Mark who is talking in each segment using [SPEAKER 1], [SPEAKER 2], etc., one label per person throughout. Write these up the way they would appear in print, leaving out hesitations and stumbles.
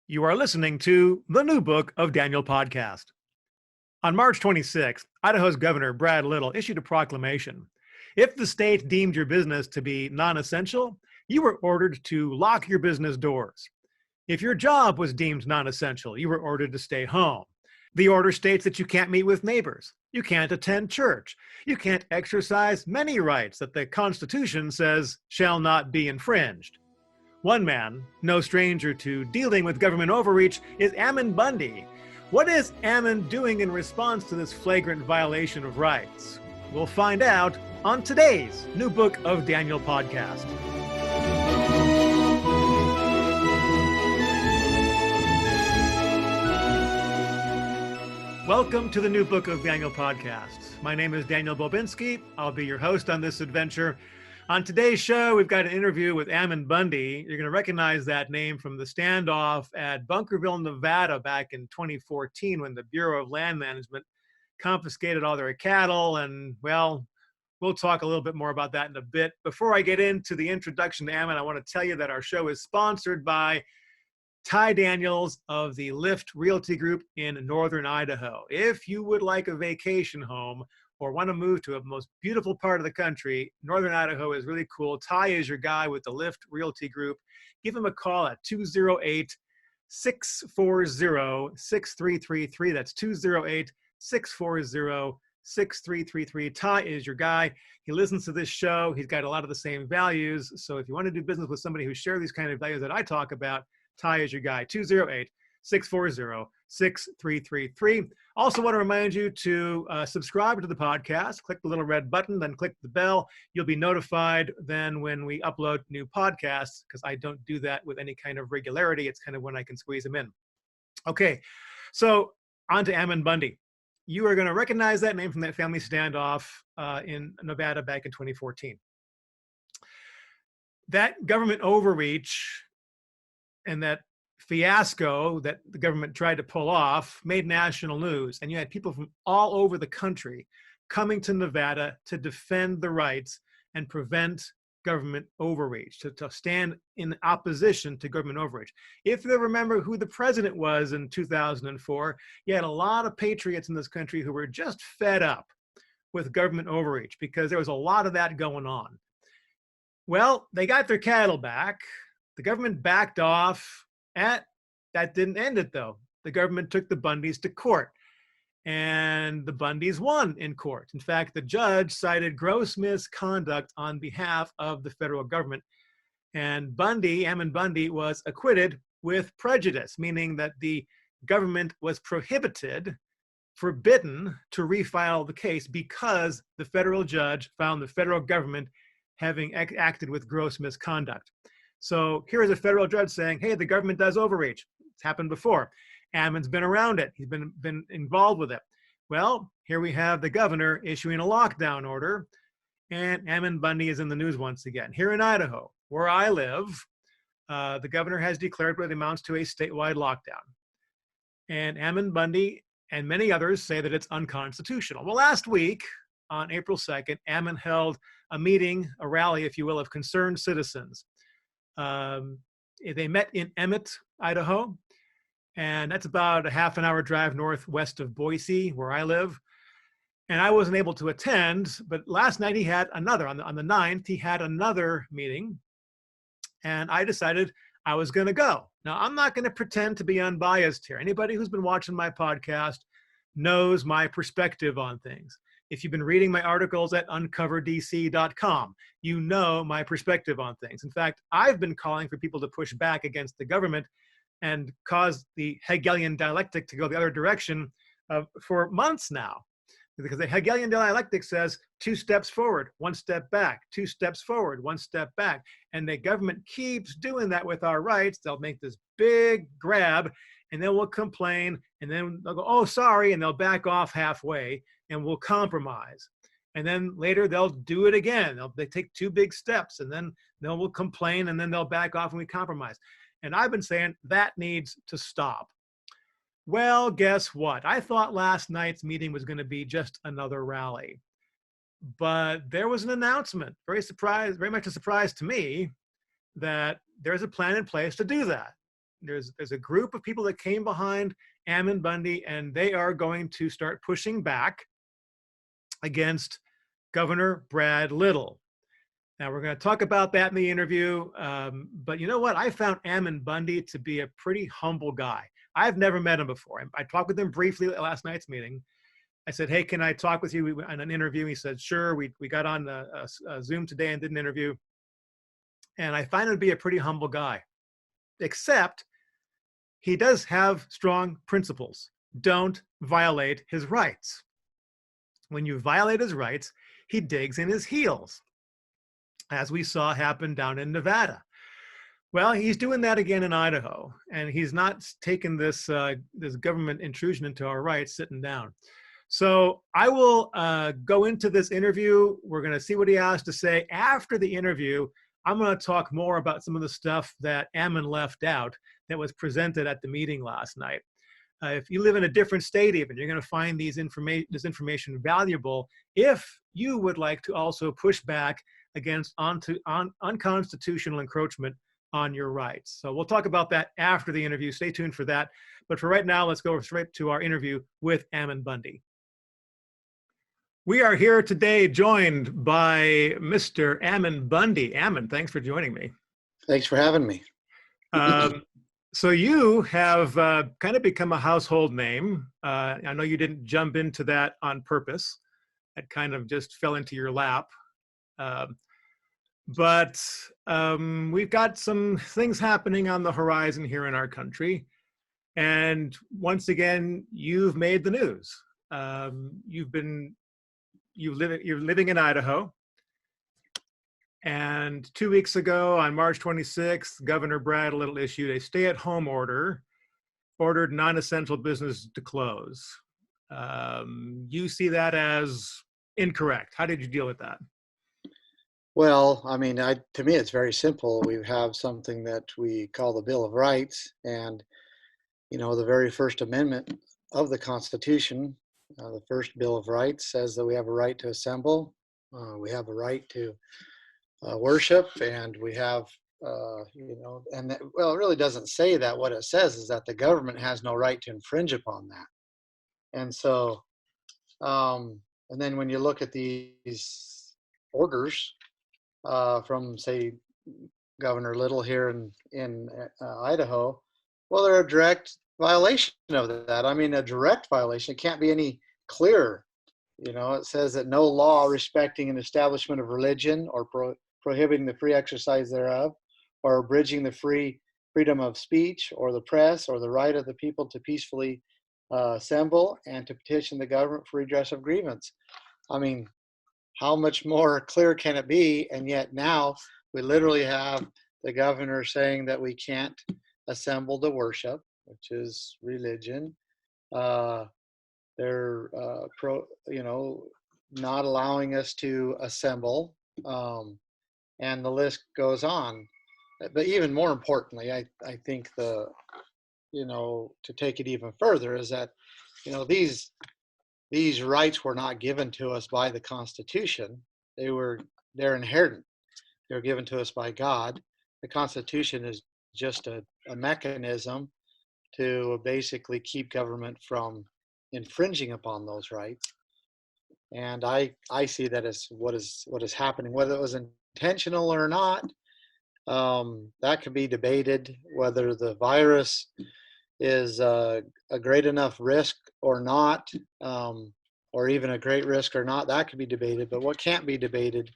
[SPEAKER 1] You are listening to the New Book of Daniel podcast. On March 26th, Idaho's Governor Brad Little issued a proclamation. If the state deemed your business to be non-essential, you were ordered to lock your business doors. If your job was deemed non-essential, you were ordered to stay home. The order states that you can't meet with neighbors, you can't attend church, you can't exercise many rights that the Constitution says shall not be infringed. One man, no stranger to dealing with government overreach, is Ammon Bundy. What is Ammon doing in response to this flagrant violation of rights? We'll find out on today's New Book of Daniel podcast. Welcome to the New Book of Daniel podcast. My name is Daniel Bobinski. I'll be your host on this adventure. On today's show, we've got an interview with Ammon Bundy. You're going to recognize that name from the standoff at Bunkersville, Nevada back in 2014 when the Bureau of Land Management confiscated all their cattle. And, well, we'll talk a little bit more about that in a bit. Before I get into the introduction to Ammon, I want to tell you that our show is sponsored by Ty Daniels of the Lift Realty Group in northern Idaho. If you would like a vacation home or want to move to a most beautiful part of the country, northern Idaho is really cool. Ty is your guy with the Lift Realty Group. Give him a call at 208-640-6333. That's 208-640-6333. Ty is your guy. He listens to this show. He's got a lot of the same values. So if you want to do business with somebody who shares these kind of values that I talk about, Ty is your guy, 208-640-6333. Also want to remind you to subscribe to the podcast. Click the little red button, then click the bell. You'll be notified then when we upload new podcasts, because I don't do that with any kind of regularity. It's kind of when I can squeeze them in. Okay, so on to Ammon Bundy. You are going to recognize that name from that family standoff in Nevada back in 2014. That government overreach and that fiasco that the government tried to pull off made national news. And you had people from all over the country coming to Nevada to defend the rights and prevent government overreach, to stand in opposition to government overreach. If you remember who the president was in 2004, you had a lot of patriots in this country who were just fed up with government overreach because there was a lot of that going on. Well, they got their cattle back. The government backed off. That didn't end it, though. The government took the Bundys to court, and the Bundys won in court. In fact, the judge cited gross misconduct on behalf of the federal government, and Ammon Bundy, was acquitted with prejudice, meaning that the government was forbidden to refile the case because the federal judge found the federal government having acted with gross misconduct. So here is a federal judge saying, hey, the government does overreach. It's happened before. Ammon's been around it. He's been involved with it. Well, here we have the governor issuing a lockdown order, and Ammon Bundy is in the news once again. Here in Idaho, where I live, the governor has declared what amounts to a statewide lockdown. And Ammon Bundy and many others say that it's unconstitutional. Well, last week, on April 2nd, Ammon held a meeting, a rally, if you will, of concerned citizens. They met in Emmett, Idaho, and that's about a half an hour drive northwest of Boise, where I live. And I wasn't able to attend, but last night he had another, on the 9th, he had another meeting, and I decided I was going to go. Now, I'm not going to pretend to be unbiased here. Anybody who's been watching my podcast knows my perspective on things. If you've been reading my articles at uncoverdc.com, you know my perspective on things. In fact, I've been calling for people to push back against the government and cause the Hegelian dialectic to go the other direction for months now. Because the Hegelian dialectic says 2 steps forward, 1 step back, 2 steps forward, 1 step back. And the government keeps doing that with our rights. They'll make this big grab, and then we'll complain, and then they'll go, oh, sorry, and they'll back off halfway, and we'll compromise. And then later they'll do it again. They take 2 big steps, and then we'll complain, and then they'll back off and we compromise. And I've been saying that needs to stop. Well, guess what? I thought last night's meeting was going to be just another rally. But there was an announcement, very much a surprise to me, that there's a plan in place to do that. there's a group of people that came behind Ammon Bundy, and they are going to start pushing back against Governor Brad Little. Now, we're going to talk about that in the interview, but you know what? I found Ammon Bundy to be a pretty humble guy. I've never met him before. I talked with him briefly at last night's meeting. I said, hey, can I talk with you on an interview? He said, sure. We got on a Zoom today and did an interview. And I find him to be a pretty humble guy, except he does have strong principles. Don't violate his rights. When you violate his rights, he digs in his heels, as we saw happen down in Nevada. Well, he's doing that again in Idaho, and he's not taking this government intrusion into our rights sitting down. So I will go into this interview. We're going to see what he has to say. After the interview, I'm going to talk more about some of the stuff that Ammon left out that was presented at the meeting last night. If you live in a different state even, you're going to find this information valuable if you would like to also push back against unconstitutional encroachment on your rights. So we'll talk about that after the interview. Stay tuned for that. But for right now, let's go straight to our interview with Ammon Bundy. We are here today joined by Mr. Ammon Bundy. Ammon, thanks for joining me.
[SPEAKER 2] Thanks for having me.
[SPEAKER 1] So you have kind of become a household name. I know you didn't jump into that on purpose. It kind of just fell into your lap. But we've got some things happening on the horizon here in our country. And once again, you've made the news. You're living in Idaho. And 2 weeks ago, on March 26th, Governor Brad Little issued a stay-at-home order, ordered non-essential business to close. You see that as incorrect. How did you deal with that?
[SPEAKER 2] Well, I mean, to me, it's very simple. We have something that we call the Bill of Rights, and you know, the very first amendment of the Constitution, the first Bill of Rights says that we have a right to assemble, we have a right to worship, and we have, you know, and that, well, it really doesn't say that. What it says is that the government has no right to infringe upon that. And so, and then when you look at these orders from, say, Governor Little here in Idaho, well, they're a direct violation of that. I mean, a direct violation. It can't be any clearer. You know, it says that no law respecting an establishment of religion or prohibiting the free exercise thereof, or abridging the freedom of speech or the press or the right of the people to peacefully assemble and to petition the government for redress of grievance. I mean, how much more clear can it be? And yet now we literally have the governor saying that we can't assemble to worship, which is religion. They're you know, not allowing us to assemble, and the list goes on. But even more importantly, I think you know, to take it even further is that, you know, these rights were not given to us by the Constitution. They're inherent. They're given to us by God. The Constitution is just a mechanism to basically keep government from infringing upon those rights. And I see that as what is happening, whether it was intentional or not. That could be debated, whether the virus is a great enough risk or not, or even a great risk or not. That could be debated. But what can't be debated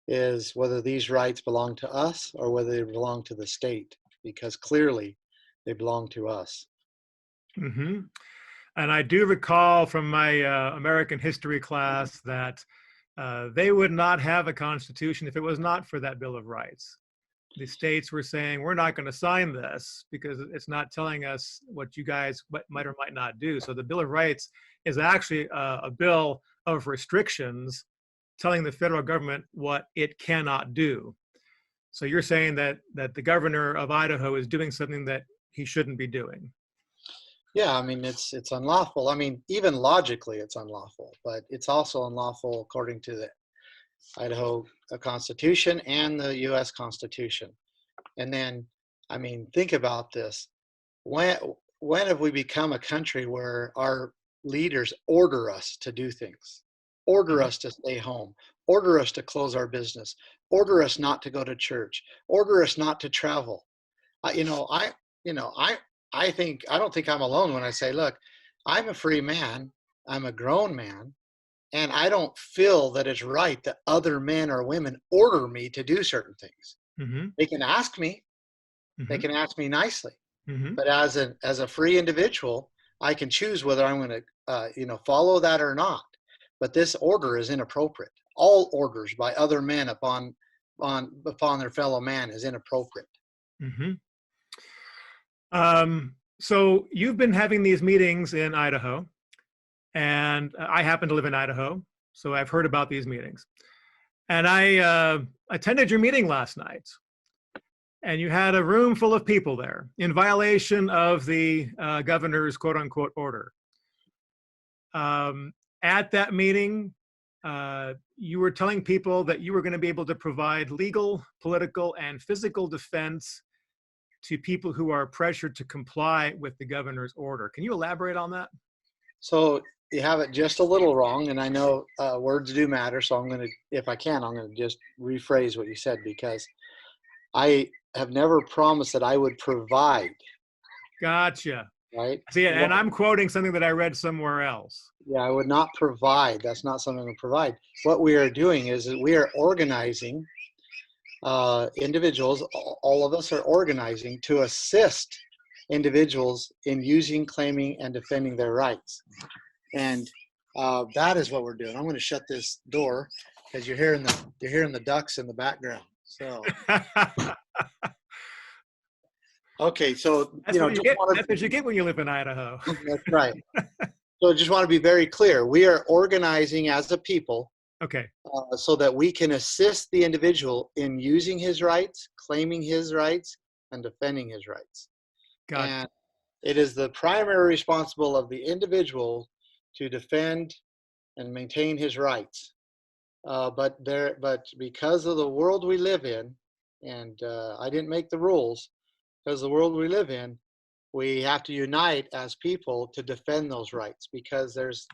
[SPEAKER 2] is whether these rights belong to us or whether they belong to the state, because clearly they belong to us.
[SPEAKER 1] Mm-hmm. And I do recall from my American history class that they would not have a constitution if it was not for that Bill of Rights. The states were saying, we're not going to sign this because it's not telling us what you guys might or might not do. So the Bill of Rights is actually a bill of restrictions telling the federal government what it cannot do. So you're saying that the governor of Idaho is doing something that he shouldn't be doing.
[SPEAKER 2] Yeah, I mean, it's unlawful. I mean, even logically, it's unlawful, but it's also unlawful according to the Idaho Constitution and the U.S. Constitution. And then I mean, think about this. When when have we become a country where our leaders order us to do things, order
[SPEAKER 1] Mhm.
[SPEAKER 2] us to stay home, order us to close our business, order us not to go to church, order us not to travel? I, you know, I, you know, I think I don't think I'm alone when I say, look, I'm a free man, I'm a grown man, and I don't feel that it's right that other men or women order me to do certain things.
[SPEAKER 1] Mhm.
[SPEAKER 2] They can ask me, they
[SPEAKER 1] Mhm.
[SPEAKER 2] can ask me nicely,
[SPEAKER 1] Mhm.
[SPEAKER 2] but as a free individual, I can choose whether I'm going to follow that or not. But this order is inappropriate. All orders by other men upon their fellow man is inappropriate.
[SPEAKER 1] Mhm. So you've been having these meetings in Idaho, and I happen to live in Idaho, so I've heard about these meetings. And I attended your meeting last night, and you had a room full of people there in violation of the governor's quote unquote order. At that meeting, you were telling people that you were going to be able to provide legal, political, and physical defense to people who are pressured to comply with the governor's order. Can you elaborate on that?
[SPEAKER 2] So you have it just a little wrong, and I know words do matter. So I'm going to, if I can, I'm going to just rephrase what you said because I have never promised that I would provide.
[SPEAKER 1] Gotcha.
[SPEAKER 2] Right?
[SPEAKER 1] See, and
[SPEAKER 2] What
[SPEAKER 1] I'm quoting something that I read somewhere else.
[SPEAKER 2] Yeah, I would not provide. That's not something to provide. What we are doing is that we are organizing individuals. All of us are organizing to assist individuals in using, claiming, and defending their rights. And that is what we're doing. I'm going to shut this door because you're hearing the ducks in the background. So okay, so
[SPEAKER 1] That's what you
[SPEAKER 2] just
[SPEAKER 1] get.
[SPEAKER 2] wanted.
[SPEAKER 1] That's what you get when you live in Idaho.
[SPEAKER 2] That's right. So just want to be very clear. We are organizing as a people
[SPEAKER 1] Okay,
[SPEAKER 2] so that we can assist the individual in using his rights, claiming his rights, and defending his rights.
[SPEAKER 1] gotcha.
[SPEAKER 2] And it is the primary responsible of the individual to defend and maintain his rights. But because of the world we live in, and I didn't make the rules, because the world we live in, we have to unite as people to defend those rights because there's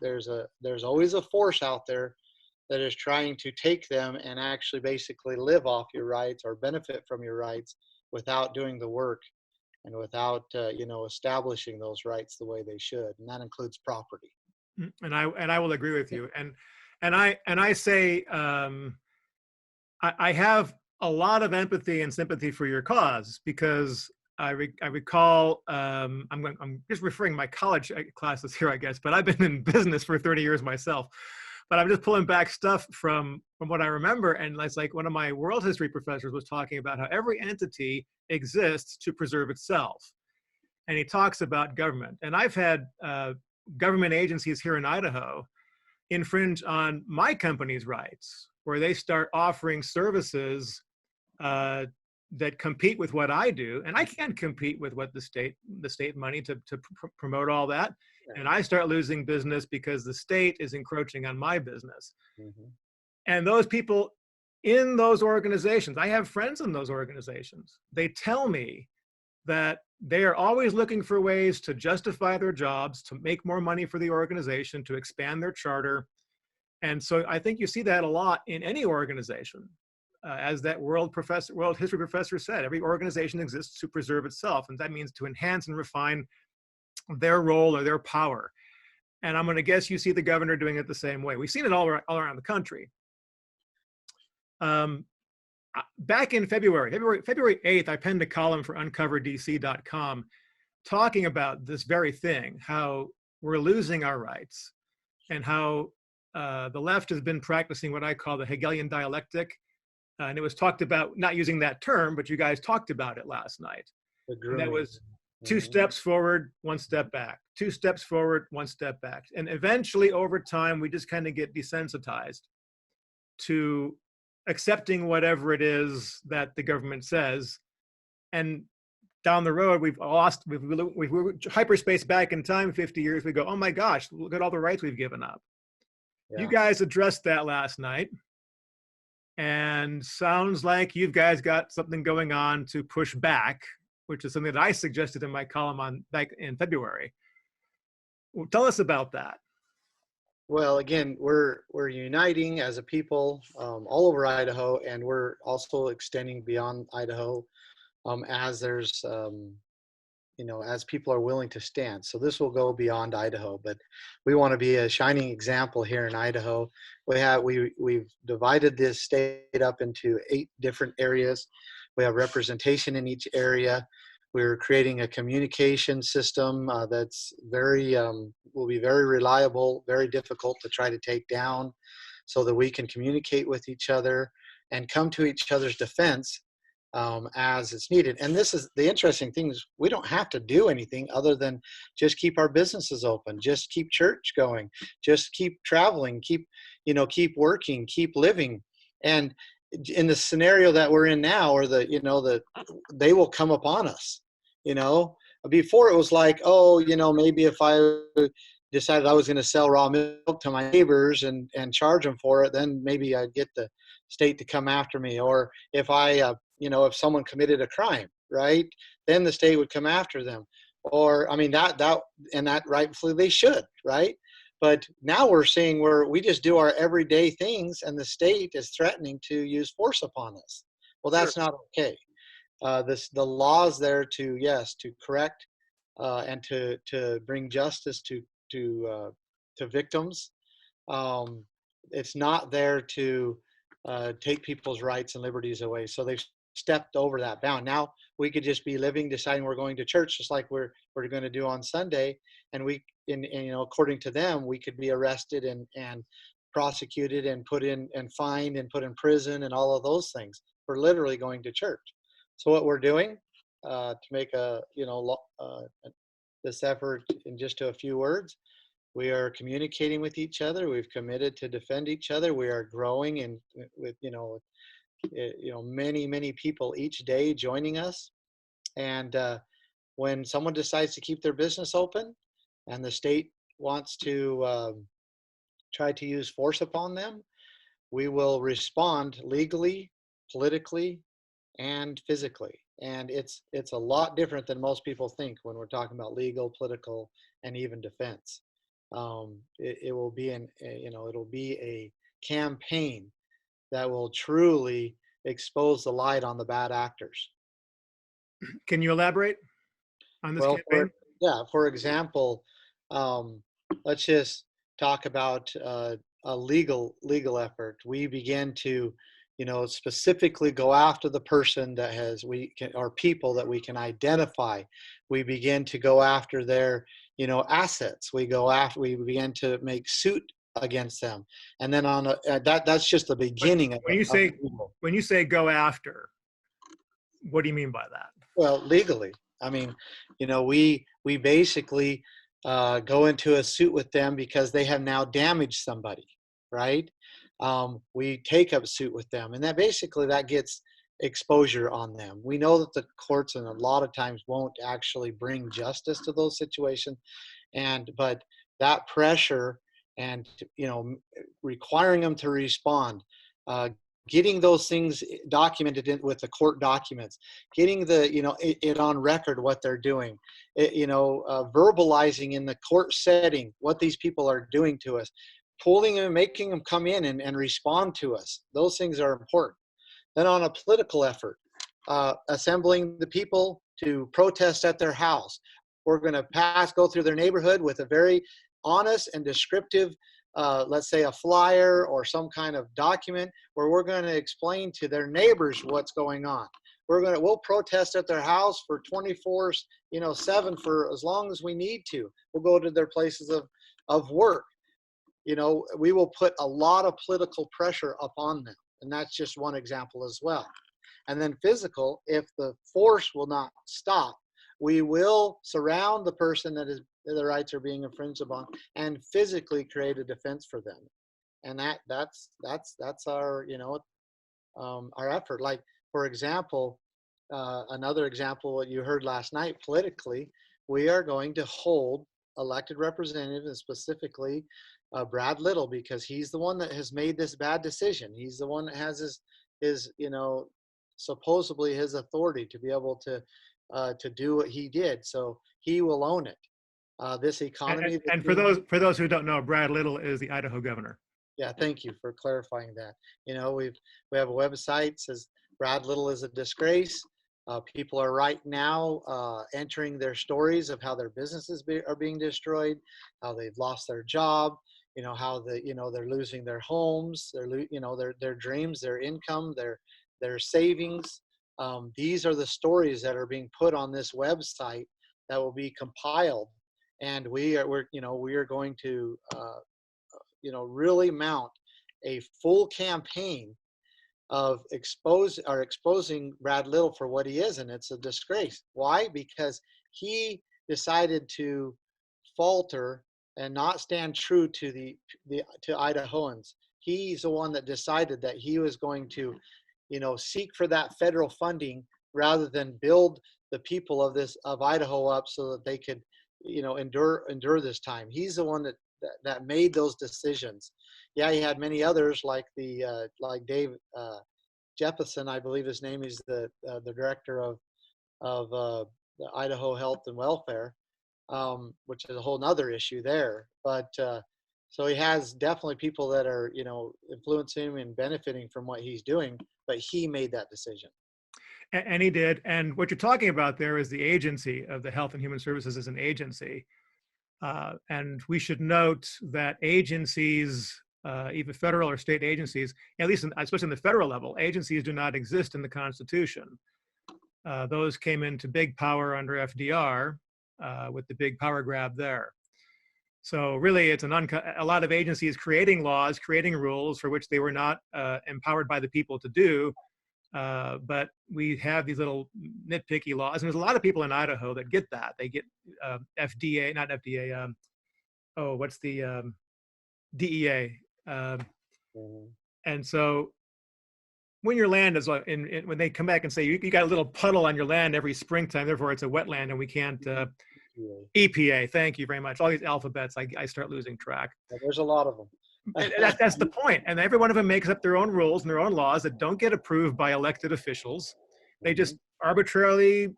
[SPEAKER 2] always a force out there that is trying to take them and actually basically live off your rights or benefit from your rights without doing the work and without establishing those rights the way they should, and that includes property.
[SPEAKER 1] And I will agree with you. And I say I have a lot of empathy and sympathy for your cause because I recall I'm just referring my college classes here, I guess, but I've been in business for 30 years myself. But I'm just pulling back stuff from what I remember, and it's like one of my world history professors was talking about how every entity exists to preserve itself, and he talks about government. And I've had government agencies here in Idaho infringe on my company's rights, where they start offering services uh, that compete with what I do, and I can't compete with what the state money to promote all that, and I start losing business because the state is encroaching on my business.
[SPEAKER 2] Mhm.
[SPEAKER 1] And those people in those organizations, I have friends in those organizations. They tell me that they are always looking for ways to justify their jobs, to make more money for the organization, to expand their charter. And so I think you see that a lot in any organization. As that world history professor said, every organization exists to preserve itself, and that means to enhance and refine their role or their power. And I'm going to guess you see the governor doing it the same way. We've seen it all around the country. Um, Back in February 8th, I penned a column for uncoverdc.com talking about this very thing, how we're losing our rights and how the left has been practicing what I call the Hegelian dialectic. And it was talked about, not using that term, but you guys talked about it last night.
[SPEAKER 2] The
[SPEAKER 1] And that
[SPEAKER 2] grooming.
[SPEAKER 1] was two
[SPEAKER 2] Mhm.
[SPEAKER 1] steps forward, one step back, two steps forward, one step back. And eventually, over time, we just kind of get desensitized to accepting whatever it is that the government says. And down the road, we've hyperspace back in time 50 years. We go, oh my gosh, look at all the rights we've given up. You
[SPEAKER 2] Yeah.
[SPEAKER 1] guys addressed that last night. And sounds like you guys got something going on to push back which is something that I suggested in my column on back in February. Well, tell us about that.
[SPEAKER 2] Well, again, we're uniting as a people all over Idaho, and we're also extending beyond Idaho as there's as people are willing to stand. So this will go beyond Idaho, but we want to be a shining example here in Idaho. We've divided this state up into 8 different areas. We have representation in each area. We're creating a communication system that's will be very reliable, very difficult to try to take down, so that we can communicate with each other and come to each other's defense as it's needed. And this is the interesting thing, is we don't have to do anything other than just keep our businesses open, just keep church going, just keep traveling, keep working, keep living. And in the scenario that we're in now, or they will come upon us. Before it was like, maybe if I decided I was going to sell raw milk to my neighbors and charge them for it, then maybe I'd get the state to come after me. Or if if someone committed a crime, right, then the state would come after them. Or, that rightfully they should, right? But now we're seeing where we just do our everyday things and the state is threatening to use force upon us. Well, that's not okay. The law is there to correct and to bring justice to victims. It's not there to take people's rights and liberties away. So they've stepped over that bound. Now we could just be living, deciding we're going to church, just like we're going to do on Sunday, and according to them, we could be arrested and prosecuted and put in and fined and put in prison and all of those things for literally going to church. So what we're doing to make this effort in just a few words, we are communicating with each other. We've committed to defend each other. We are growing and with many people each day joining us. And when someone decides to keep their business open and the state wants to try to use force upon them, we will respond legally, politically, and physically. And it's a lot different than most people think when we're talking about legal, political, and even defense. It will be it'll be a campaign that will truly expose the light on the bad actors.
[SPEAKER 1] Can you elaborate on this campaign?
[SPEAKER 2] For example, let's just talk about a legal effort. We begin to specifically go after the person or people that we can identify. We begin to go after their assets. We begin to make suit against them, and then that's just the beginning.
[SPEAKER 1] When you say go after, what do you mean by that?
[SPEAKER 2] Well, legally, we basically go into a suit with them because they have now damaged somebody, right? We take up suit with them, and that gets exposure on them. We know that the courts and a lot of times won't actually bring justice to those situations, but that pressure and requiring them to respond, getting those things documented with the court documents, getting it on record what they're doing, verbalizing in the court setting what these people are doing to us, pulling them, making them come in and respond to us. Those things are important. Then on a political effort, assembling the people to protest at their house. We're going to go through their neighborhood with a very honest and descriptive, let's say a flyer or some kind of document where we're going to explain to their neighbors what's going on. We'll protest at their house for 24/7 for as long as we need to. We'll go to their places of work. We will put a lot of political pressure upon them. And that's just one example as well. And then physical, if the force will not stop, we will surround the person that their rights are being infringed upon and physically create a defense for them. And that's our, our effort. Like, for example, another example, what you heard last night politically, we are going to hold elected representatives, and specifically Brad Little, because he's the one that has made this bad decision. He's the one that has his supposedly his authority to be able to to do what he did. So he will own it. This economy.
[SPEAKER 1] And for those who don't know, Brad Little is the Idaho governor.
[SPEAKER 2] Yeah, thank you for clarifying that. We have a website says Brad Little is a disgrace. People are right now entering their stories of how their businesses are being destroyed, how they've lost their job, how they're losing their homes, their dreams, their income, their savings. These are the stories that are being put on this website that will be compiled, and we are going to really mount a full campaign of exposing Brad Little for what he is, and it's a disgrace. Why? Because he decided to falter and not stand true to to Idahoans. He's the one that decided that he was going to, seek for that federal funding rather than build the people of Idaho up so that they could, endure this time. He's the one that made those decisions. Yeah, he had many others like Dave Jefferson, I believe his name is the director of the Idaho Health and Welfare, which is a whole nother issue there. But so he has definitely people that are influencing him and benefiting from what he's doing. But he made that decision.
[SPEAKER 1] And he did. And what you're talking about there is the agency of the Health and Human Services as an agency. And we should note that agencies, even federal or state agencies, at least especially in the federal level, agencies do not exist in the Constitution. Those came into big power under FDR with the big power grab there. So really, it's a lot of agencies creating laws, creating rules for which they were not empowered by the people to do. But we have these little nitpicky laws, and there's a lot of people in Idaho that get that. They get FDA, not FDA. What's the DEA? And so when your land is when they come back and say you got a little puddle on your land every springtime, therefore it's a wetland, and we can't. EPA. Thank you very much. All these alphabets, I start losing track.
[SPEAKER 2] There's a lot of them.
[SPEAKER 1] That's the point. And every one of them makes up their own rules and their own laws that don't get approved by elected officials. They just arbitrarily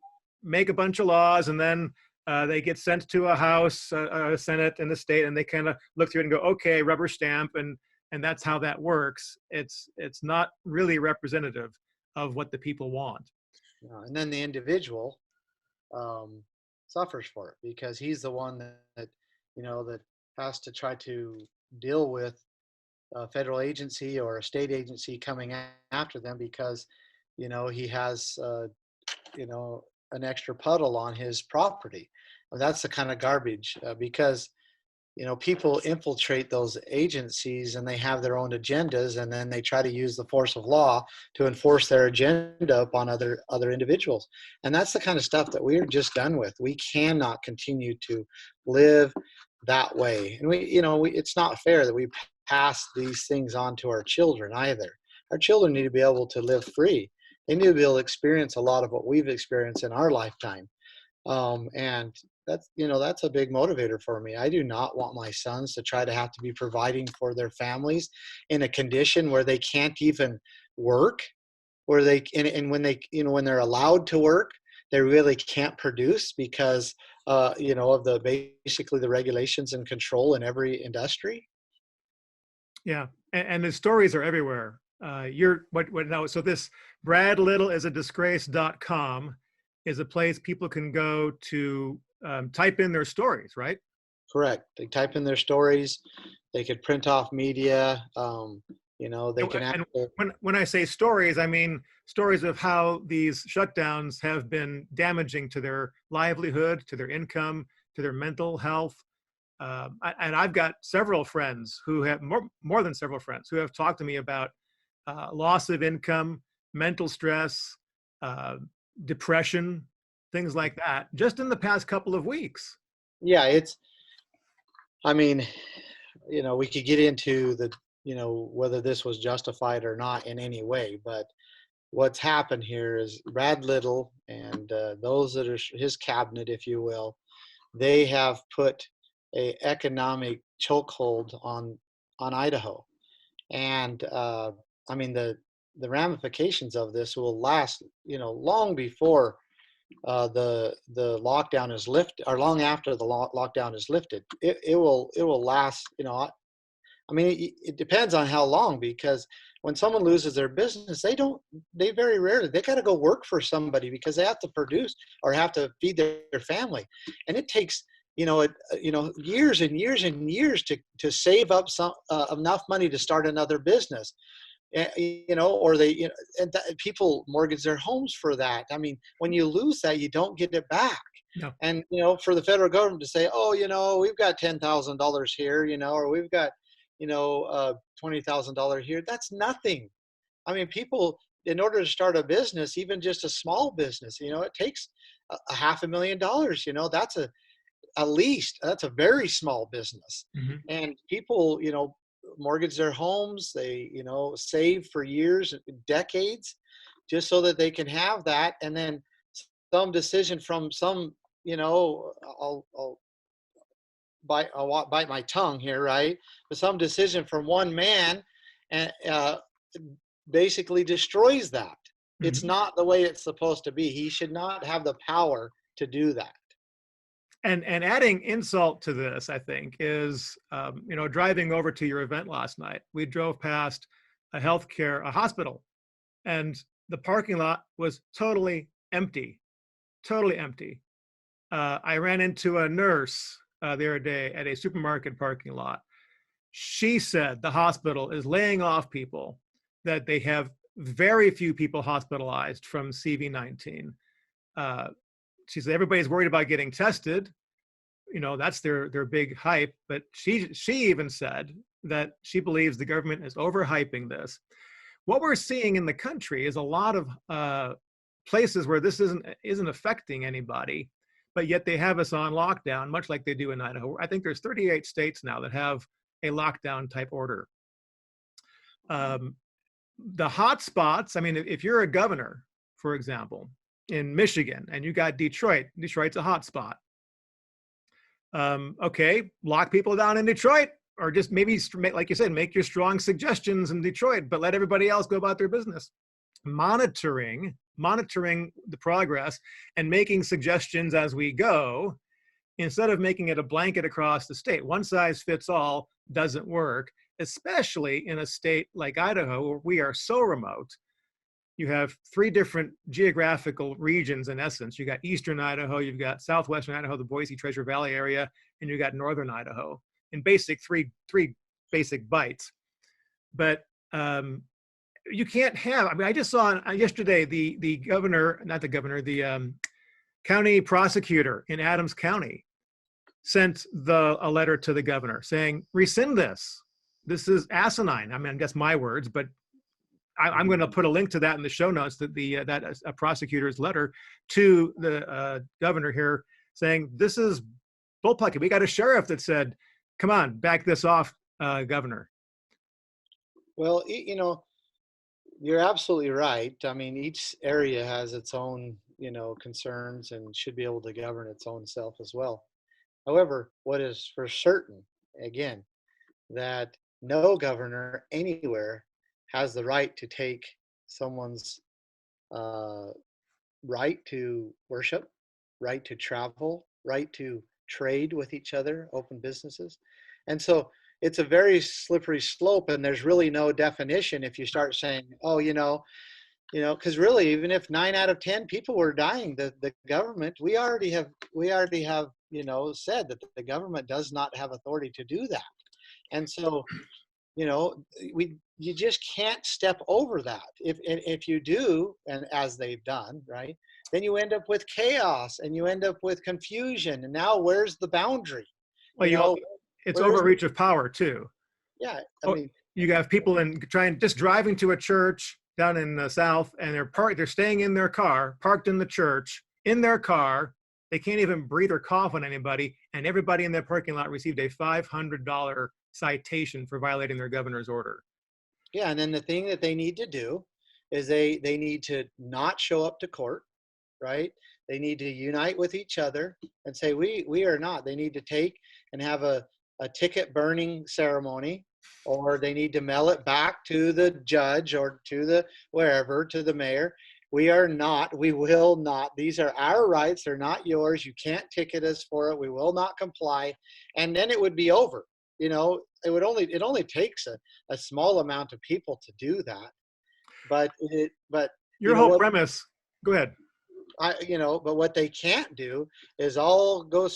[SPEAKER 1] make a bunch of laws, and then they get sent to a House, a Senate, and the state, and they kind of look through it and go, okay, rubber stamp, and that's how that works. It's not really representative of what the people want.
[SPEAKER 2] And then the individual suffers for it because he's the one that has to try to deal with a federal agency or a state agency coming after them because he has an extra puddle on his property. And that's the kind of garbage because people infiltrate those agencies and they have their own agendas, and then they try to use the force of law to enforce their agenda upon other individuals. And that's the kind of stuff that we're just done with. We cannot continue to live that way. And it's not fair that we pass these things on to our children either. Our children need to be able to live free. They need to be able to experience a lot of what we've experienced in our lifetime. And that's a big motivator for me. I do not want my sons to try to have to be providing for their families in a condition where they can't even work, where and when when they're allowed to work, they really can't produce because of basically the regulations and control in every industry.
[SPEAKER 1] Yeah, and the stories are everywhere. So this Brad Little is a disgrace.com is a place people can go to type in their stories, right?
[SPEAKER 2] Correct. They type in their stories. They could print off media. They can.
[SPEAKER 1] When I say stories, I mean stories of how these shutdowns have been damaging to their livelihood, to their income, to their mental health. And I've got several friends who have more than several friends who have talked to me about loss of income, mental stress, depression, things like that, just in the past couple of weeks.
[SPEAKER 2] Yeah, we could get into whether this was justified or not in any way, but what's happened here is Brad Little and those that are his cabinet, if you will, they have put a economic chokehold on Idaho. And the ramifications of this will last, long before the lockdown is lifted, or long after the lockdown is lifted, it will last. I mean, it depends on how long, because when someone loses their business, they very rarely, they got to go work for somebody because they have to produce or have to feed their family. And it takes, years and years and years to save up enough money to start another business. Or people mortgage their homes for that. I mean, when you lose that, you don't get it back.
[SPEAKER 1] No.
[SPEAKER 2] And, for the federal government to say, oh, we've got $10,000 here, or we've got, $20,000 here, that's nothing. I mean, people, in order to start a business, even just a small business, it takes a $500,000. That's a very small business.
[SPEAKER 1] Hmm.
[SPEAKER 2] And people, mortgage their homes, they, save for years, decades, just so that they can have that. And then some decision from some, I'll bite my tongue here, right? But some decision from one man and basically destroys that. It's
[SPEAKER 1] Hmm.
[SPEAKER 2] not the way it's supposed to be. He should not have the power to do that.
[SPEAKER 1] And adding insult to this, I think, is driving over to your event last night. We drove past a hospital, and the parking lot was totally empty, totally empty. I ran into a nurse the other day at a supermarket parking lot. She said the hospital is laying off people, that they have very few people hospitalized from CV-19. She said everybody's worried about getting tested. That's their big hype. But she even said that she believes the government is overhyping this. What we're seeing in the country is a lot of places where this isn't affecting anybody, but yet they have us on lockdown, much like they do in Idaho. I think there's 38 states now that have a lockdown type order. The hot spots, I mean, if you're a governor, for example, in Michigan, and you got Detroit's a hot spot. Okay, lock people down in Detroit, or just maybe, like you said, make your strong suggestions in Detroit, but let everybody else go about their business. Monitoring the progress and making suggestions as we go, instead of making it a blanket across the state. One size fits all doesn't work, especially in a state like Idaho, where we are so remote. You have 3 different geographical regions, in essence. You got Eastern Idaho, you've got Southwestern Idaho, the Boise Treasure Valley area, and you got Northern Idaho, in basic three basic bites. But you can't have, I mean, I just saw yesterday the governor, not the governor, the county prosecutor in Adams County sent a letter to the governor saying, rescind this. This is asinine. I mean, that's my words, but I'm going to put a link to that in the show notes, that a prosecutor's letter to the governor here saying, this is bullpucky. We got a sheriff that said, come on, back this off, governor.
[SPEAKER 2] Well, you're absolutely right. I mean, each area has its own, concerns and should be able to govern its own self as well. However, what is for certain, again, that no governor anywhere has the right to take someone's right to worship, right to travel, right to trade with each other, open businesses. And so it's a very slippery slope, and there's really no definition if you start saying, oh, because really, even if 9 out of 10 people were dying, the government, we already have said that the government does not have authority to do that. And so, you just can't step over that. If you do, and as they've done, right, then you end up with chaos and you end up with confusion. And now where's the boundary?
[SPEAKER 1] Well, it's overreach of power too.
[SPEAKER 2] Yeah, I mean,
[SPEAKER 1] you have people just driving to a church down in the South, and they're staying in their car, parked in the church, in their car. They can't even breathe or cough on anybody, and everybody in that parking lot received a $500 citation for violating their governor's order.
[SPEAKER 2] Yeah, and then the thing that they need to do is they need to not show up to court, right? They need to unite with each other and say, we are not. They need to take and have a ticket burning ceremony, or they need to mail it back to the judge or to the wherever, to the mayor. We are not. We will not. These are our rights. They're not yours. You can't ticket us for it. We will not comply. And then it would be over. It only takes a small amount of people to do that. But
[SPEAKER 1] Your whole
[SPEAKER 2] what
[SPEAKER 1] premise, go ahead.
[SPEAKER 2] but what they can't do is all go,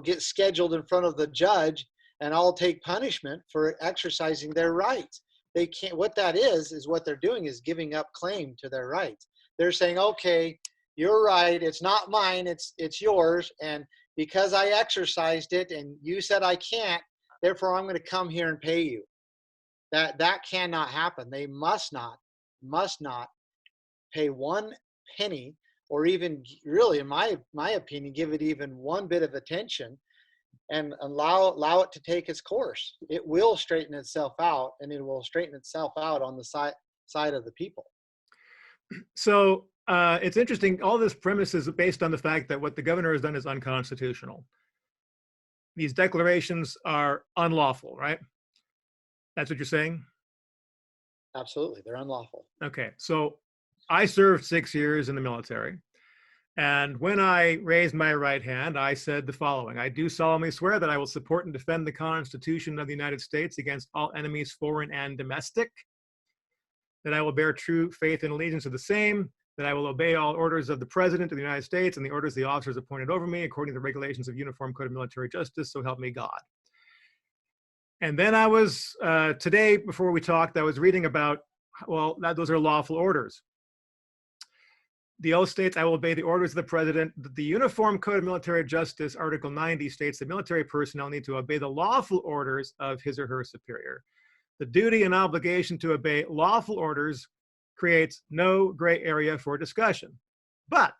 [SPEAKER 2] get scheduled in front of the judge and all take punishment for exercising their rights. They can't. What that is what they're doing is giving up claim to their rights. They're saying, okay, you're right. It's not mine. It's yours. And because I exercised it and you said I can't, therefore I'm going to come here and pay you. That cannot happen. They must not pay one penny, or even really, in my opinion, give it even one bit of attention and allow it to take its course. It will straighten itself out, and it will straighten itself out on the side of the people.
[SPEAKER 1] So it's interesting. All this premise is based on the fact that what the governor has done is unconstitutional. These declarations are unlawful, right? That's what you're saying?
[SPEAKER 2] Absolutely. They're unlawful.
[SPEAKER 1] Okay. So I served 6 years in the military. And when I raised my right hand, I said the following: I do solemnly swear that I will support and defend the Constitution of the United States against all enemies, foreign and domestic, that I will bear true faith and allegiance to the same, that I will obey all orders of the President of the United States and the orders of the officers appointed over me according to the regulations of Uniform Code of Military Justice, so help me God. And then I was, today, before we talked, I was reading about, those are lawful orders. The oath states, I will obey the orders of the President. The Uniform Code of Military Justice, Article 90, states that military personnel need to obey the lawful orders of his or her superior. The duty and obligation to obey lawful orders creates no gray area for discussion. But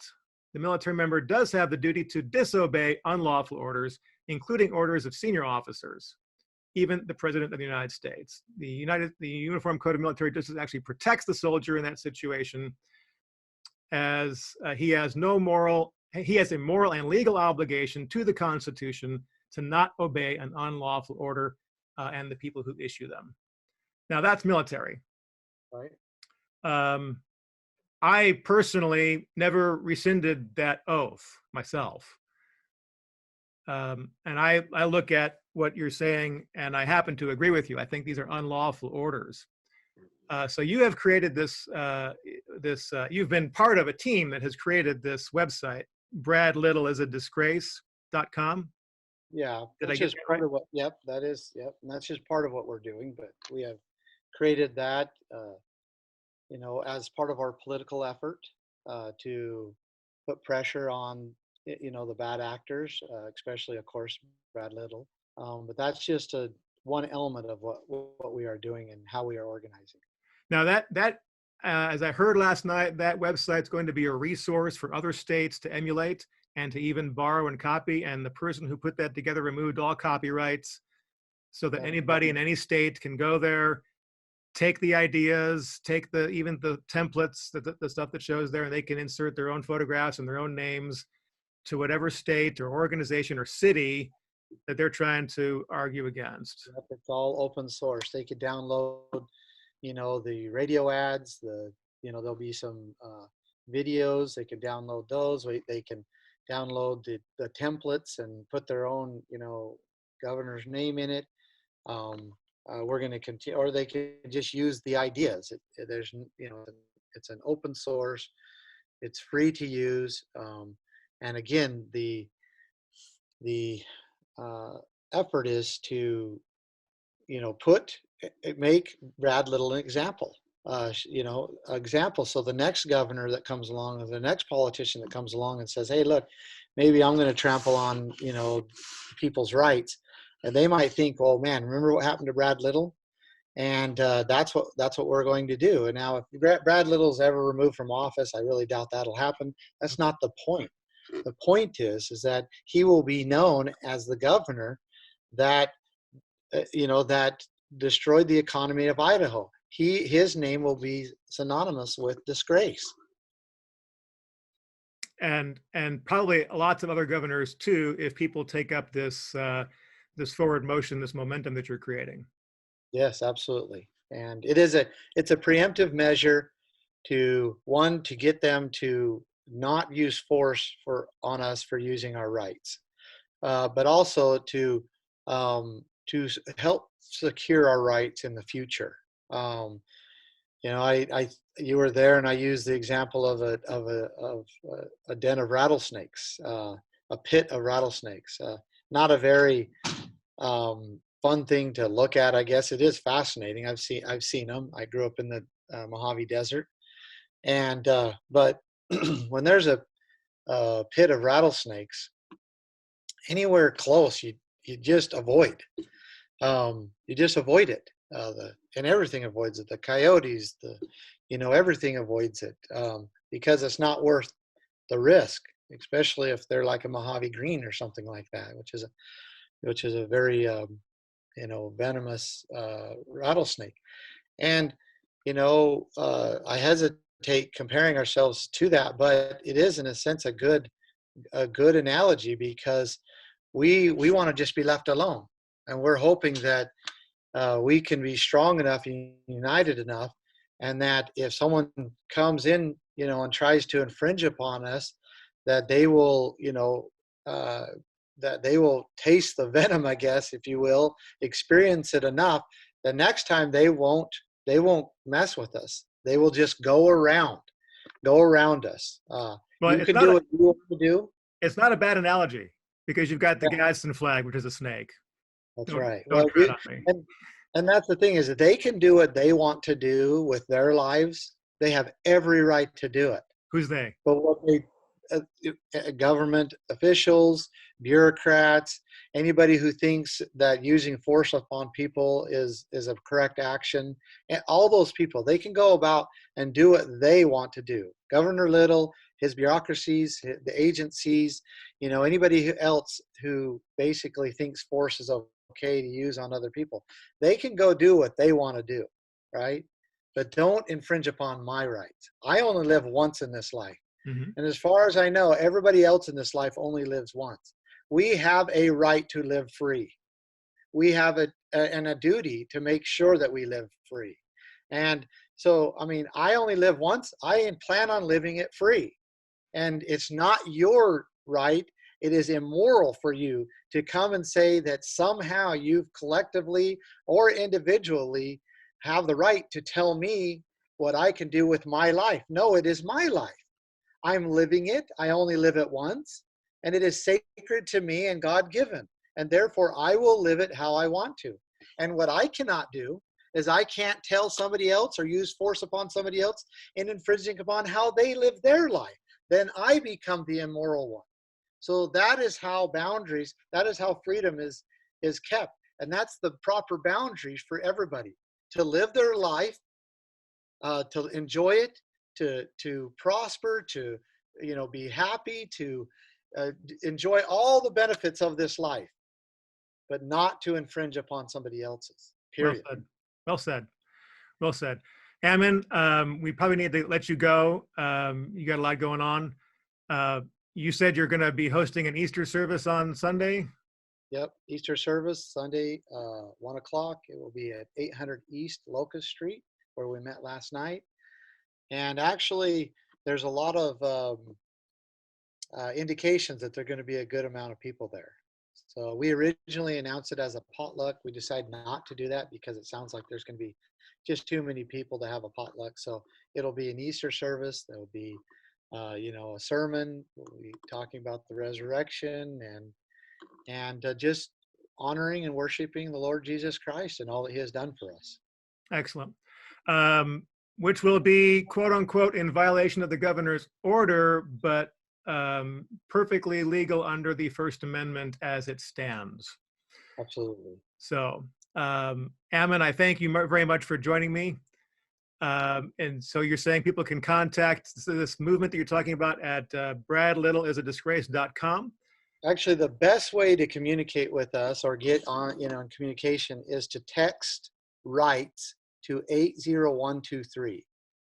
[SPEAKER 1] the military member does have the duty to disobey unlawful orders, including orders of senior officers, even the President of the United States. The Uniform Code of Military Justice actually protects the soldier in that situation, as he has a moral and legal obligation to the Constitution to not obey an unlawful order and the people who issue them. Now that's military.
[SPEAKER 2] Right.
[SPEAKER 1] I personally never rescinded that oath myself. And I look at what you're saying, and I happen to agree with you. I think these are unlawful orders. So you have created this, you've been part of a team that has created this website, bradlittleisAdisgrace.com.
[SPEAKER 2] Yeah, that's just part of what, yep, that is, yep. And that's just part of what we're doing, but we have created that, as part of our political effort to put pressure on, the bad actors, especially, of course, Brad Little. But that's just one element of what we are doing and how we are organizing.
[SPEAKER 1] Now that as I heard last night, that website's going to be a resource for other states to emulate and to even borrow and copy. And the person who put that together removed all copyrights so that anybody in any state can go there, take the ideas, take even the templates, the stuff that shows there, and they can insert their own photographs and their own names to whatever state or organization or city that they're trying to argue against.
[SPEAKER 2] Yep, it's all open source. They could download, the radio ads, there'll be some videos. They can download those. They can download the templates and put their own, governor's name in it. We're going to continue, or they can just use the ideas. It's an open source. It's free to use. And again, the effort is to, make Brad Little an example. So the next governor that comes along, or the next politician that comes along and says, hey, look, maybe I'm going to trample on, people's rights. And they might think, oh man, remember what happened to Brad Little? And that's what we're going to do. And now if Brad Little's ever removed from office, I really doubt that'll happen. That's not the point. The point is that he will be known as the governor that, that destroyed the economy of Idaho. His name will be synonymous with disgrace.
[SPEAKER 1] And probably lots of other governors too, if people take up this forward motion, this momentum that you're creating.
[SPEAKER 2] Yes, absolutely. And it's a preemptive measure to get them to not use force on us for using our rights, but also to help secure our rights in the future. You were there, and I used the example of a den of rattlesnakes, a pit of rattlesnakes. Not a very fun thing to look at. I guess it is fascinating. I've seen them. I grew up in the Mojave Desert, and but when there's a pit of rattlesnakes anywhere close, you just avoid. You just avoid it. And everything avoids it. The coyotes, everything avoids it, because it's not worth the risk, especially if they're like a Mojave Green or something like that, which is a very venomous rattlesnake. And I hesitate comparing ourselves to that, but it is in a sense a good analogy, because we want to just be left alone, and we're hoping that we can be strong enough and united enough, and that if someone comes in, and tries to infringe upon us, that they will, that they will taste the venom, I guess, if you will, experience it enough. The next time they won't mess with us. They will just go around us.
[SPEAKER 1] Well,
[SPEAKER 2] You can do what you want to do.
[SPEAKER 1] it's not a bad analogy, because you've got the Gadsden flag, which is a snake.
[SPEAKER 2] That's
[SPEAKER 1] Don't,
[SPEAKER 2] right.
[SPEAKER 1] don't tread on me.
[SPEAKER 2] And that's the thing, is that they can do what they want to do with their lives. They have every right to do it.
[SPEAKER 1] Who's they?
[SPEAKER 2] But what government officials, bureaucrats, anybody who thinks that using force upon people is a correct action, and all those people, they can go about and do what they want to do. Governor Little, his bureaucracies, the agencies, anybody else who basically thinks force is okay to use on other people, they can go do what they want to do, right? But don't infringe upon my rights. I only live once in this life.
[SPEAKER 1] Mm-hmm.
[SPEAKER 2] And as far as I know, everybody else in this life only lives once. We have a right to live free. We have a duty to make sure that we live free. And so, I only live once. I plan on living it free. And it's not your right. It is immoral for you to come and say that somehow you've collectively or individually have the right to tell me what I can do with my life. No, it is my life. I'm living it. I only live it once, and it is sacred to me and God-given. And therefore, I will live it how I want to. And what I cannot do is I can't tell somebody else or use force upon somebody else in infringing upon how they live their life. Then I become the immoral one. So that is how that is how freedom is kept. And that's the proper boundaries for everybody, to live their life, to enjoy it, to prosper, to be happy, to enjoy all the benefits of this life, but not to infringe upon somebody else's. Period.
[SPEAKER 1] Well said. Well said. Well said. Ammon, we probably need to let you go. You got a lot going on. You said you're going to be hosting an Easter service on Sunday.
[SPEAKER 2] Yep, Easter service Sunday, 1 o'clock. It will be at 800 East Locust Street, where we met last night. And actually, there's a lot of indications that there are going to be a good amount of people there. So we originally announced it as a potluck. We decided not to do that because it sounds like there's going to be just too many people to have a potluck. So it'll be an Easter service. There'll be, a sermon. We'll be talking about the resurrection and just honoring and worshiping the Lord Jesus Christ and all that He has done for us.
[SPEAKER 1] Excellent. Which will be, quote unquote, in violation of the governor's order, but perfectly legal under the First Amendment as it stands.
[SPEAKER 2] Absolutely.
[SPEAKER 1] So, Ammon, I thank you very much for joining me. And so you're saying people can contact this movement that you're talking about at bradlittleisadisgrace.com.
[SPEAKER 2] Actually, the best way to communicate with us or get on, in communication is to text rights to 80123.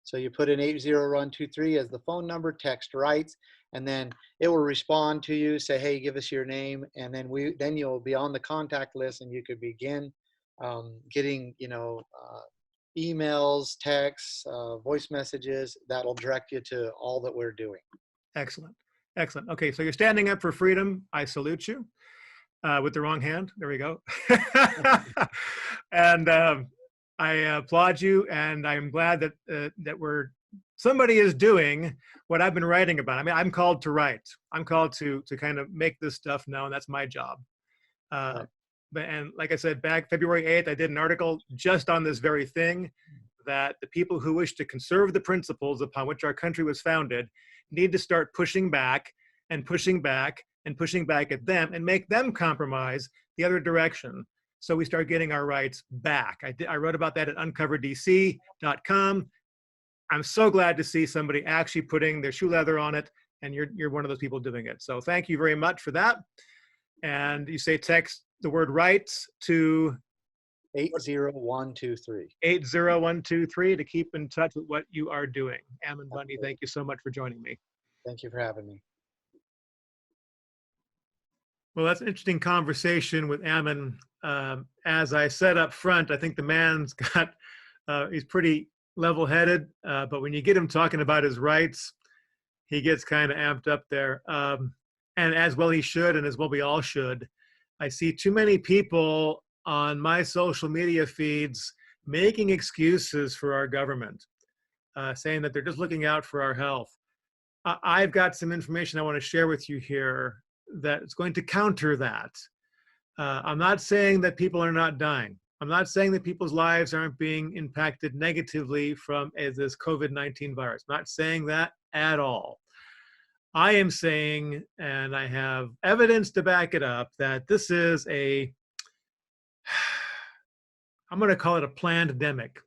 [SPEAKER 2] So you put in 80123 as the phone number, text rights, and then it will respond to you, say, hey, give us your name, and then you'll be on the contact list, and you could begin getting emails, texts, voice messages. That'll direct you to all that we're doing.
[SPEAKER 1] Excellent. Excellent. Okay, so you're standing up for freedom. I salute you with the wrong hand. There we go. And I applaud you, and I'm glad that somebody is doing what I've been writing about. I mean, I'm called to write. I'm called to kind of make this stuff known. That's my job.
[SPEAKER 2] Right.
[SPEAKER 1] And like I said, back February 8th, I did an article just on this very thing, that the people who wish to conserve the principles upon which our country was founded need to start pushing back and pushing back and pushing back at them and make them compromise the other direction. So we start getting our rights back. I wrote about that at uncoverdc.com. I'm so glad to see somebody actually putting their shoe leather on it, and you're one of those people doing it. So thank you very much for that. And you say text the word rights to
[SPEAKER 2] 80123.
[SPEAKER 1] 80123 to keep in touch with what you are doing. Ammon Bundy, thank you so much for joining me.
[SPEAKER 2] Thank you for having me.
[SPEAKER 1] Well, that's an interesting conversation with Ammon. As I said up front, I think the man's got, he's pretty level-headed, but when you get him talking about his rights, he gets kind of amped up there. And as well he should, and as well we all should. I see too many people on my social media feeds making excuses for our government, saying that they're just looking out for our health. I've got some information I want to share with you here that's going to counter that. I'm not saying that people are not dying. I'm not saying that people's lives aren't being impacted negatively from this COVID-19 virus. I'm not saying that at all. I am saying, and I have evidence to back it up, that this is I'm going to call it a plandemic.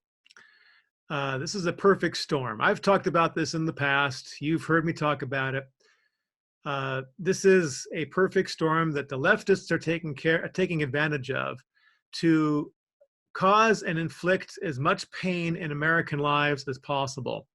[SPEAKER 1] This is a perfect storm. I've talked about this in the past. You've heard me talk about it. This is a perfect storm that the leftists are taking advantage of to cause and inflict as much pain in American lives as possible.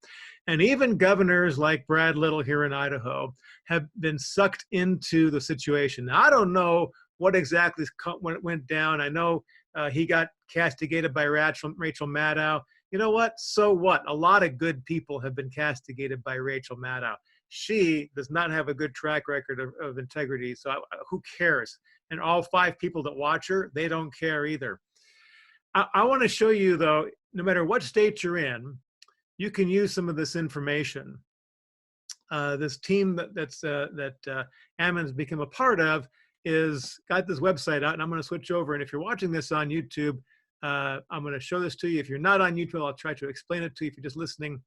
[SPEAKER 1] And even governors like Brad Little here in Idaho have been sucked into the situation. Now, I don't know what exactly went down. I know he got castigated by Rachel Maddow. You know what? So what? A lot of good people have been castigated by Rachel Maddow. She does not have a good track record of integrity, so who cares? And all 5 people that watch her, they don't care either. I want to show you, though, no matter what state you're in, you can use some of this information. This team that Ammon's become a part of got this website out, and I'm going to switch over. And if you're watching this on YouTube, I'm going to show this to you. If you're not on YouTube, I'll try to explain it to you if you're just listening.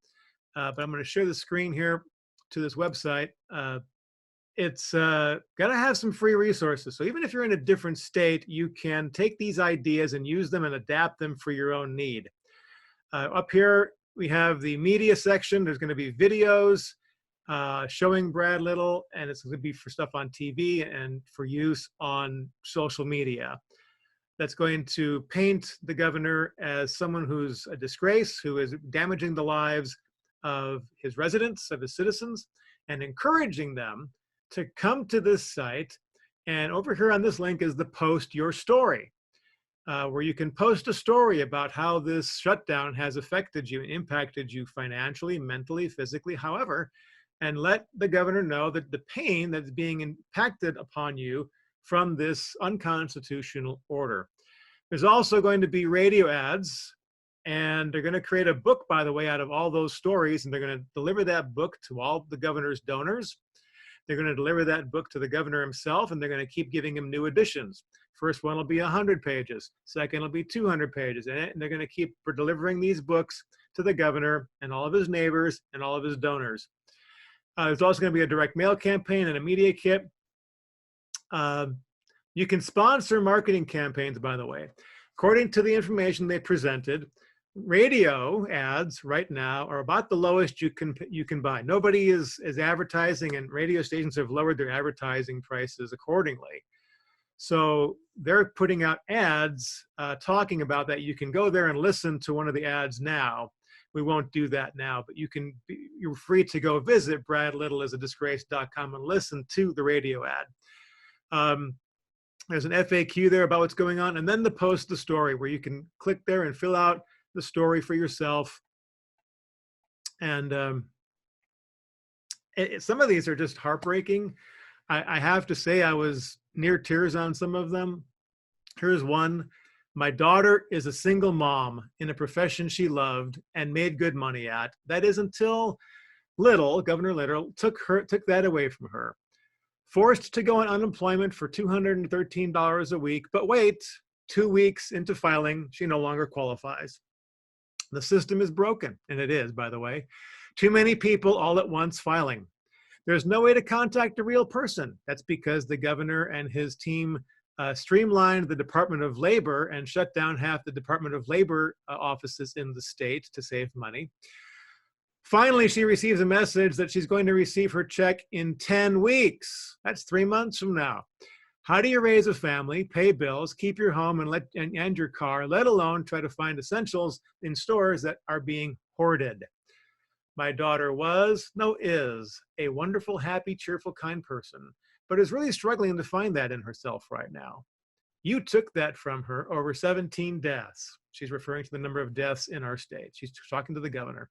[SPEAKER 1] But I'm going to share the screen here to this website. It's got to have some free resources. So even if you're in a different state, you can take these ideas and use them and adapt them for your own need. Up here, we have the media section. There's going to be videos showing Brad Little, and it's going to be for stuff on TV and for use on social media. That's going to paint the governor as someone who's a disgrace, who is damaging the lives of his residents, of his citizens, and encouraging them to come to this site. And over here on this link is the Post Your Story, where you can post a story about how this shutdown has affected you and impacted you financially, mentally, physically, however, and let the governor know that the pain that's being impacted upon you from this unconstitutional order. There's also going to be radio ads, and they're going to create a book, by the way, out of all those stories, and they're going to deliver that book to all the governor's donors. They're going to deliver that book to the governor himself, and they're going to keep giving him new editions. First one will be 100 pages. Second will be 200 pages. And they're going to keep delivering these books to the governor and all of his neighbors and all of his donors. There's also going to be a direct mail campaign and a media kit. You can sponsor marketing campaigns, by the way. According to the information they presented, radio ads right now are about the lowest you can buy. Nobody is advertising, and radio stations have lowered their advertising prices accordingly. So they're putting out ads talking about that. You can go there and listen to one of the ads now. We won't do that now, but you're free to go visit bradlittleIsAdisgrace.com and listen to the radio ad. There's an FAQ there about what's going on, and then the Post the Story, where you can click there and fill out the story for yourself. And some of these are just heartbreaking. I have to say I was near tears on some of them. Here's one. My daughter is a single mom in a profession she loved and made good money at. That is until Governor Little took that away from her. Forced to go on unemployment for $213 a week, but wait, 2 weeks into filing, she no longer qualifies. The system is broken, and it is, by the way. Too many people all at once filing. There's no way to contact a real person. That's because the governor and his team streamlined the Department of Labor and shut down half the Department of Labor offices in the state to save money. Finally, she receives a message that she's going to receive her check in 10 weeks. That's 3 months from now. How do you raise a family, pay bills, keep your home and your car, let alone try to find essentials in stores that are being hoarded? My daughter is a wonderful, happy, cheerful, kind person, but is really struggling to find that in herself right now. You took that from her, over 17 deaths. She's referring to the number of deaths in our state. She's talking to the governor.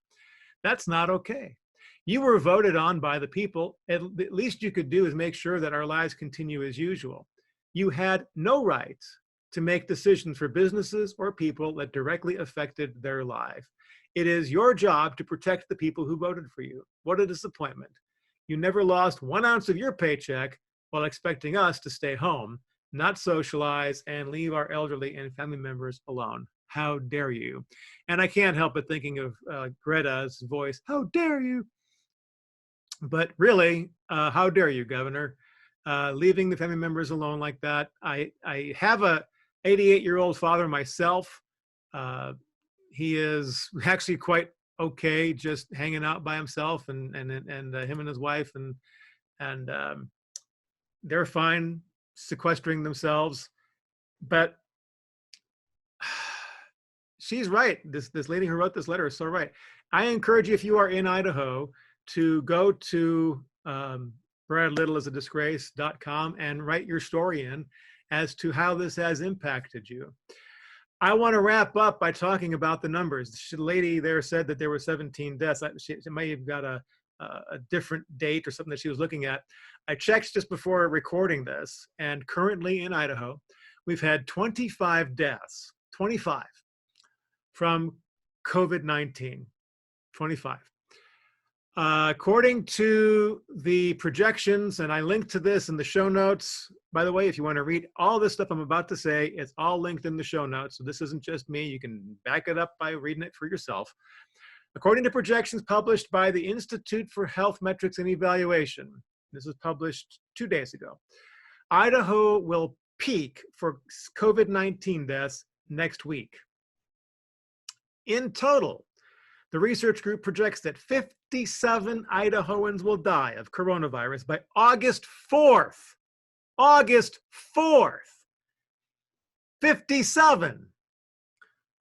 [SPEAKER 1] That's not okay. You were voted on by the people. At least you could do is make sure that our lives continue as usual. You had no right to make decisions for businesses or people that directly affected their life. It is your job to protect the people who voted for you. What a disappointment. You never lost 1 ounce of your paycheck while expecting us to stay home, not socialize, and leave our elderly and family members alone. How dare you? And I can't help but thinking of Greta's voice, how dare you? But really, how dare you, Governor? Leaving the family members alone like that. I have a 88-year-old father myself. He is actually quite okay, just hanging out by himself, and him and his wife, and they're fine sequestering themselves. But she's right. This lady who wrote this letter is so right. I encourage you, if you are in Idaho, to go to bradlittleasadisgrace.com and write your story in as to how this has impacted you. I want to wrap up by talking about the numbers. The lady there said that there were 17 deaths. She may have got a different date or something that she was looking at. I checked just before recording this, and currently in Idaho, we've had 25 deaths, 25, from COVID-19, 25. According to the projections, and I linked to this in the show notes. By the way, if you want to read all this stuff I'm about to say, it's all linked in the show notes. So this isn't just me. You can back it up by reading it for yourself. According to projections published by the Institute for Health Metrics and Evaluation, this was published 2 days ago, Idaho will peak for COVID-19 deaths next week. In total, the research group projects that 57 Idahoans will die of coronavirus by August 4th. August 4th. 57.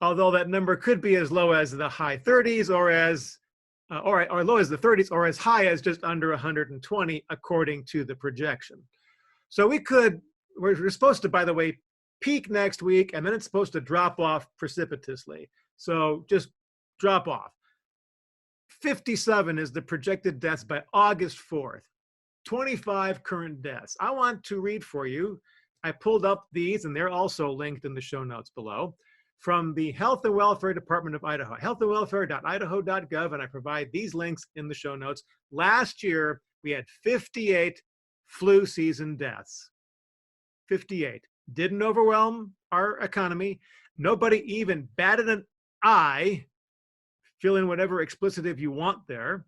[SPEAKER 1] Although that number could be as low as the high 30s, or low as the 30s, or as high as just under 120, according to the projection. So we're supposed to, by the way, peak next week, and then it's supposed to drop off precipitously. So just drop off. 57 is the projected deaths by August 4th. 25 current deaths. I want to read for you. I pulled up these, and they're also linked in the show notes below, from the Health and Welfare Department of Idaho, healthandwelfare.idaho.gov, and I provide these links in the show notes. Last year, we had 58 flu season deaths. 58. Didn't overwhelm our economy. Nobody even batted an eye. Fill in whatever explicitive you want there.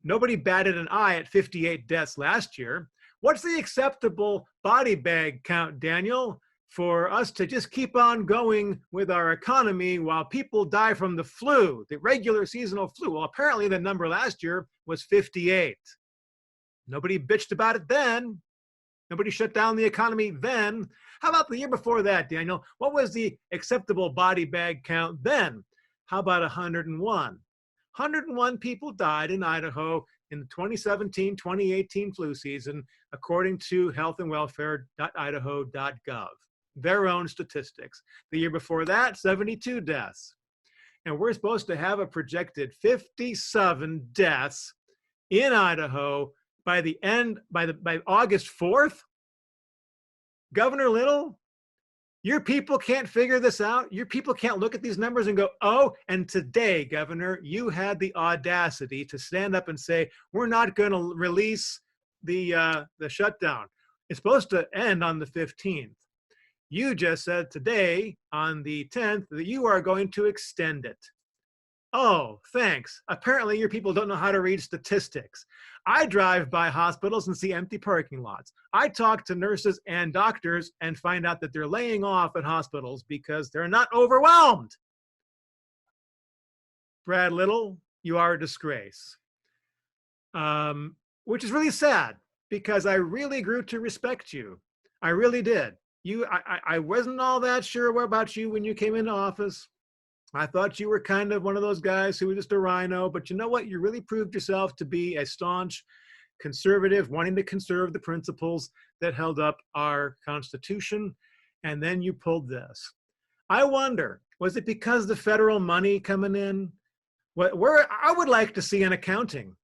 [SPEAKER 1] Nobody batted an eye at 58 deaths last year. What's the acceptable body bag count, Daniel, for us to just keep on going with our economy while people die from the flu, the regular seasonal flu? Well, apparently the number last year was 58. Nobody bitched about it then. Nobody shut down the economy then. How about the year before that, Daniel? What was the acceptable body bag count then? How about 101? 101 people died in Idaho in the 2017-2018 flu season, according to healthandwelfare.idaho.gov. Their own statistics. The year before that, 72 deaths. and we're supposed to have a projected 57 deaths in Idaho by August 4th. Governor Little, your people can't figure this out. Your people can't look at these numbers and go, oh, and today, Governor, you had the audacity to stand up and say, we're not going to release the shutdown. It's supposed to end on the 15th. You just said today, on the 10th, that you are going to extend it. Oh, thanks. Apparently, your people don't know how to read statistics. I drive by hospitals and see empty parking lots. I talk to nurses and doctors and find out that they're laying off at hospitals because they're not overwhelmed. Brad Little, you are a disgrace. Which is really sad because I really grew to respect you. I really did. I wasn't all that sure about you when you came into office. I thought you were kind of one of those guys who was just a rhino, but you know what? You really proved yourself to be a staunch conservative, wanting to conserve the principles that held up our Constitution, and then you pulled this. I wonder, was it because the federal money coming in? I would like to see an accounting.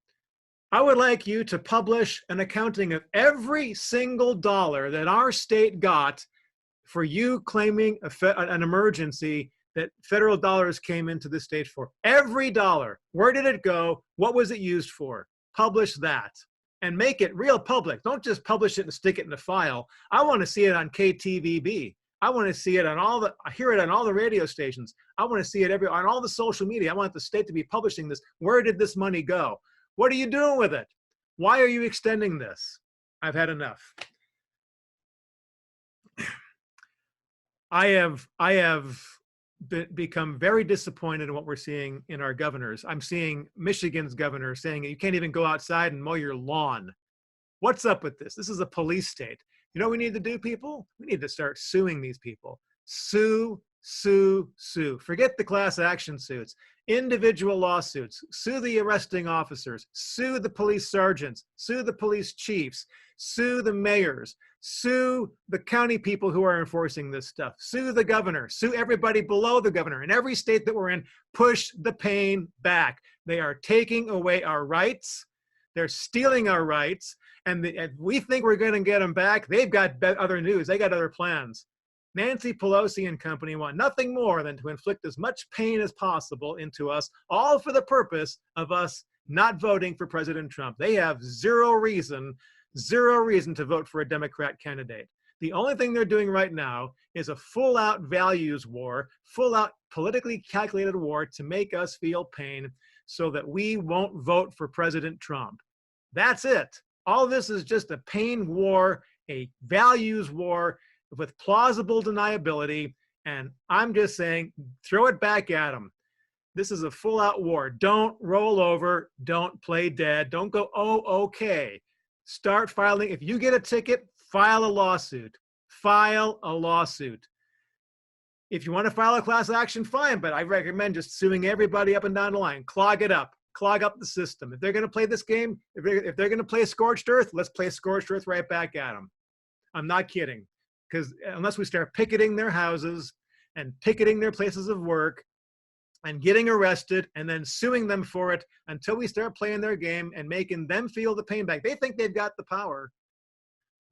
[SPEAKER 1] I would like you to publish an accounting of every single dollar that our state got for you claiming an emergency that federal dollars came into the state for. Every dollar. Where did it go? What was it used for? Publish that and make it real public. Don't just publish it and stick it in a file. I want to see it on KTVB. I want to see it on hear it on all the radio stations. I want to see it on all the social media. I want the state to be publishing this. Where did this money go? What are you doing with it? Why are you extending this? I've had enough. I have become very disappointed in what we're seeing in our governors. I'm seeing Michigan's governor saying you can't even go outside and mow your lawn. What's up with this? This is a police state. You know what we need to do, people? We need to start suing these people. Sue, sue, sue. Forget the class action suits. Individual lawsuits. Sue the arresting officers. Sue the police sergeants. Sue the police chiefs. Sue the mayors. Sue the county people who are enforcing this stuff. Sue the governor. Sue everybody below the governor. In every state that we're in, push the pain back. They are taking away our rights. They're stealing our rights. And we think we're going to get them back. They've got other news. They got other plans. Nancy Pelosi and company want nothing more than to inflict as much pain as possible into us, all for the purpose of us not voting for President Trump. They have zero reason to vote for a Democrat candidate. The only thing they're doing right now is a full-out values war, full-out politically calculated war to make us feel pain so that we won't vote for President Trump. That's it. All this is just a pain war, a values war with plausible deniability, and I'm just saying, throw it back at them. This is a full-out war. Don't roll over. Don't play dead. Don't go, oh, okay. Start filing. If you get a ticket, file a lawsuit. File a lawsuit. If you want to file a class action, fine, but I recommend just suing everybody up and down the line. Clog it up. Clog up the system. If they're going to play this game, if they're going to play scorched earth, let's play scorched earth right back at them. I'm not kidding. Because unless we start picketing their houses and picketing their places of work and getting arrested and then suing them for it until we start playing their game and making them feel the pain back. They think they've got the power.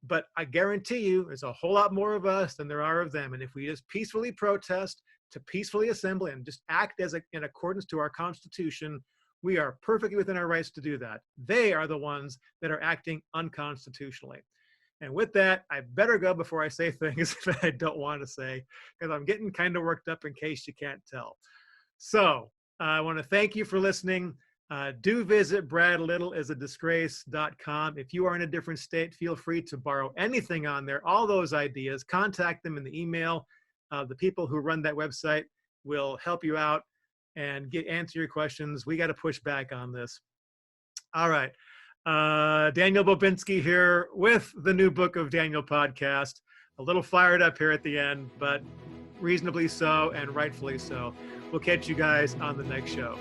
[SPEAKER 1] But I guarantee you there's a whole lot more of us than there are of them. And if we just peacefully protest, to peacefully assemble and just act in accordance to our Constitution, we are perfectly within our rights to do that. They are the ones that are acting unconstitutionally. And with that, I better go before I say things that I don't want to say, because I'm getting kind of worked up in case you can't tell. So I want to thank you for listening. Do visit bradlittleIsAdisgrace.com. If you are in a different state, feel free to borrow anything on there, all those ideas. Contact them in the email. The people who run that website will help you out and answer your questions. We got to push back on this. All right. Daniel Bobinski here with the New Book of Daniel podcast. A little fired up here at the end, but reasonably so and rightfully so. We'll catch you guys on the next show.